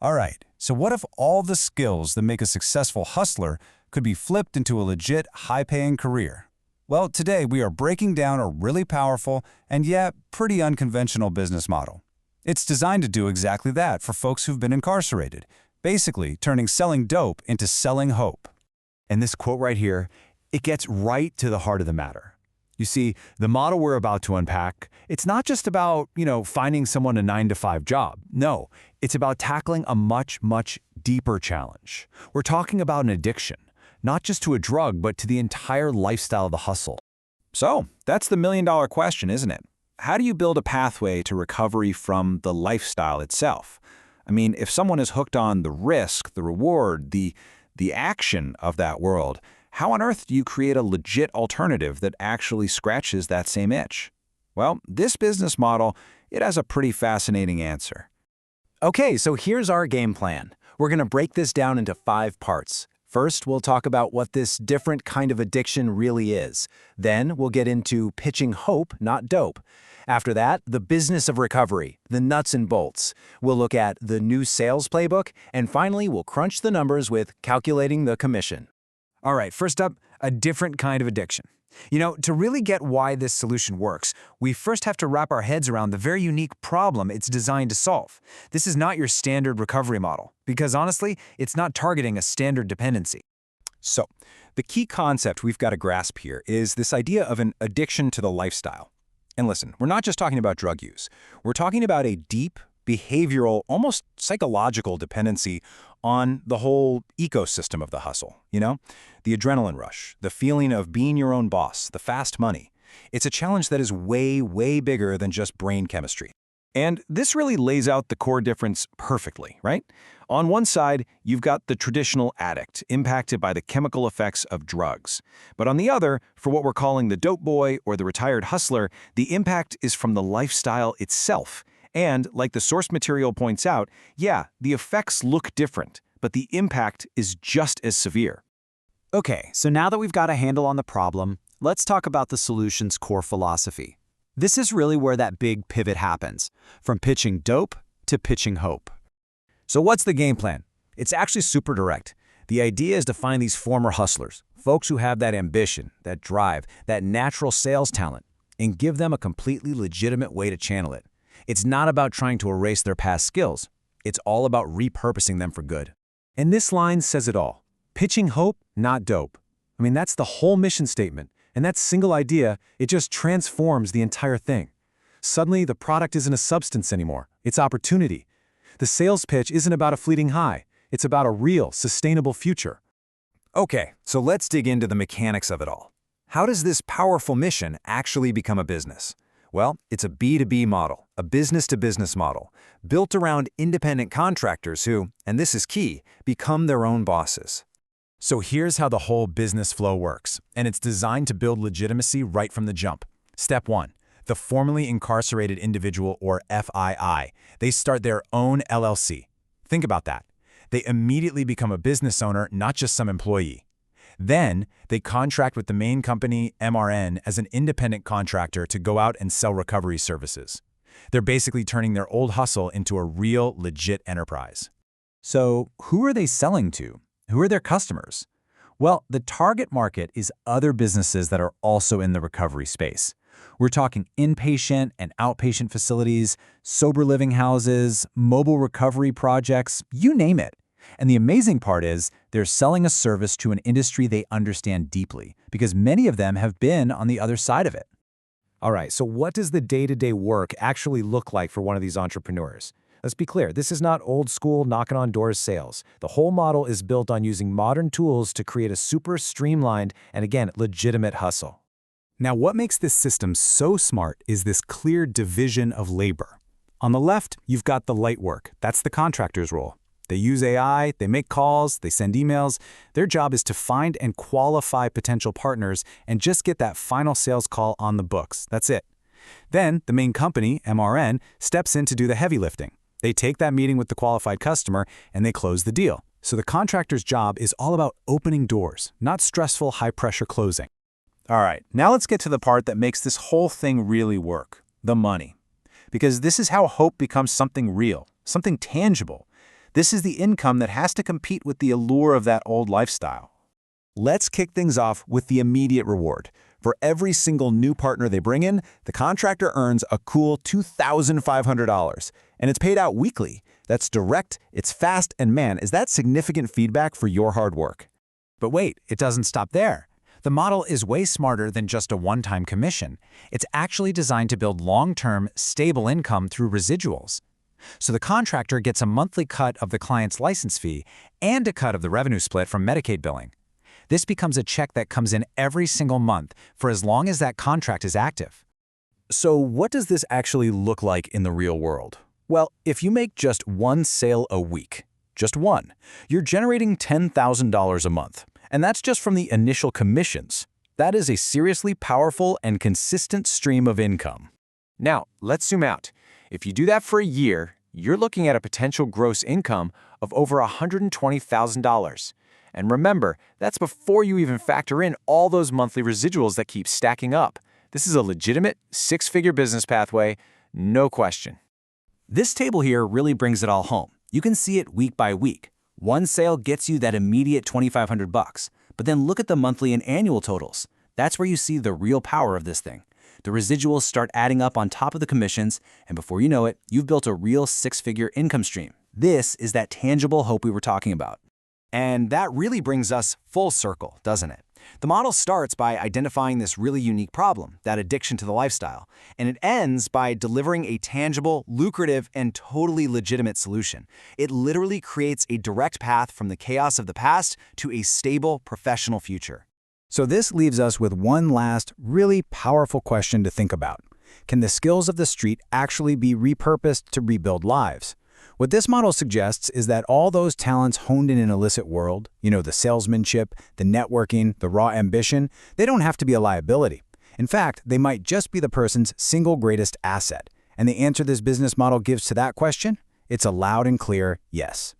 All right, so what if all the skills that make a successful hustler could be flipped into a legit, high-paying career? Well, today we are breaking down a really powerful and yet pretty unconventional business model. It's designed to do exactly that for folks who've been incarcerated, basically turning selling dope into selling hope. And this quote right here, it gets right to the heart of the matter. You see, the model we're about to unpack, it's not just about, finding someone a 9-to-5 job. No, it's about tackling a much, much deeper challenge. We're talking about an addiction, not just to a drug, but to the entire lifestyle of the hustle. So, that's the million-dollar question, isn't it? How do you build a pathway to recovery from the lifestyle itself? I mean, if someone is hooked on the risk, the reward, the action of that world, how on earth do you create a legit alternative that actually scratches that same itch? Well, this business model, it has a pretty fascinating answer. Okay, so here's our game plan. We're going to break this down into 5 parts. First, we'll talk about what this different kind of addiction really is. Then, we'll get into pitching hope, not dope. After that, the business of recovery, the nuts and bolts. We'll look at the new sales playbook, and finally, we'll crunch the numbers with calculating the commission. All right, first up, a different kind of addiction. To really get why this solution works, we first have to wrap our heads around the very unique problem it's designed to solve. This is not your standard recovery model, because honestly, it's not targeting a standard dependency. So, the key concept we've got to grasp here is this idea of an addiction to the lifestyle. And listen, we're not just talking about drug use. We're talking about a deep, behavioral, almost psychological dependency on the whole ecosystem of the hustle, The adrenaline rush, the feeling of being your own boss, the fast money. It's a challenge that is way, way bigger than just brain chemistry. And this really lays out the core difference perfectly, right? On one side, you've got the traditional addict, impacted by the chemical effects of drugs. But on the other, for what we're calling the dope boy or the retired hustler, the impact is from the lifestyle itself. And, like the source material points out, yeah, the effects look different, but the impact is just as severe. Okay, so now that we've got a handle on the problem, let's talk about the solution's core philosophy. This is really where that big pivot happens, from pitching dope to pitching hope. So what's the game plan? It's actually super direct. The idea is to find these former hustlers, folks who have that ambition, that drive, that natural sales talent, and give them a completely legitimate way to channel it. It's not about trying to erase their past skills. It's all about repurposing them for good. And this line says it all. Pitching hope, not dope. I mean, that's the whole mission statement. And that single idea, it just transforms the entire thing. Suddenly, the product isn't a substance anymore. It's opportunity. The sales pitch isn't about a fleeting high. It's about a real, sustainable future. Okay, so let's dig into the mechanics of it all. How does this powerful mission actually become a business? Well, it's a B2B model, a business-to-business model, built around independent contractors who, and this is key, become their own bosses. So here's how the whole business flow works, and it's designed to build legitimacy right from the jump. Step 1. The formerly incarcerated individual, or FII. They start their own LLC. Think about that. They immediately become a business owner, not just some employee. Then, they contract with the main company, MRN, as an independent contractor to go out and sell recovery services. They're basically turning their old hustle into a real, legit enterprise. So, who are they selling to? Who are their customers? Well, the target market is other businesses that are also in the recovery space. We're talking inpatient and outpatient facilities, sober living houses, mobile recovery projects, you name it. And the amazing part is, they're selling a service to an industry they understand deeply, because many of them have been on the other side of it. All right, so what does the day-to-day work actually look like for one of these entrepreneurs? Let's be clear, this is not old-school knocking-on-doors sales. The whole model is built on using modern tools to create a super streamlined and, again, legitimate hustle. Now, what makes this system so smart is this clear division of labor. On the left, you've got the light work. That's the contractor's role. They use AI, they make calls, they send emails. Their job is to find and qualify potential partners and just get that final sales call on the books. That's it. Then, the main company, MRN, steps in to do the heavy lifting. They take that meeting with the qualified customer and they close the deal. So the contractor's job is all about opening doors, not stressful, high-pressure closing. All right, now let's get to the part that makes this whole thing really work, the money. Because this is how hope becomes something real, something tangible. This is the income that has to compete with the allure of that old lifestyle. Let's kick things off with the immediate reward. For every single new partner they bring in, the contractor earns a cool $2,500, and it's paid out weekly. That's direct, it's fast, and man, is that significant feedback for your hard work. But wait, it doesn't stop there. The model is way smarter than just a one-time commission. It's actually designed to build long-term, stable income through residuals. So the contractor gets a monthly cut of the client's license fee and a cut of the revenue split from Medicaid billing. This becomes a check that comes in every single month for as long as that contract is active. So what does this actually look like in the real world? Well, if you make just one sale a week, just one, you're generating $10,000 a month. And that's just from the initial commissions. That is a seriously powerful and consistent stream of income. Now, let's zoom out. If you do that for a year, you're looking at a potential gross income of over $120,000. And remember, that's before you even factor in all those monthly residuals that keep stacking up. This is a legitimate six-figure business pathway, no question. This table here really brings it all home. You can see it week by week. One sale gets you that immediate $2,500, but then look at the monthly and annual totals. That's where you see the real power of this thing. The residuals start adding up on top of the commissions, and before you know it, you've built a real six-figure income stream. This is that tangible hope we were talking about. And that really brings us full circle, doesn't it? The model starts by identifying this really unique problem, that addiction to the lifestyle, and it ends by delivering a tangible, lucrative, and totally legitimate solution. It literally creates a direct path from the chaos of the past to a stable, professional future. So this leaves us with one last, really powerful question to think about. Can the skills of the street actually be repurposed to rebuild lives? What this model suggests is that all those talents honed in an illicit world, the salesmanship, the networking, the raw ambition, they don't have to be a liability. In fact, they might just be the person's single greatest asset. And the answer this business model gives to that question? It's a loud and clear yes.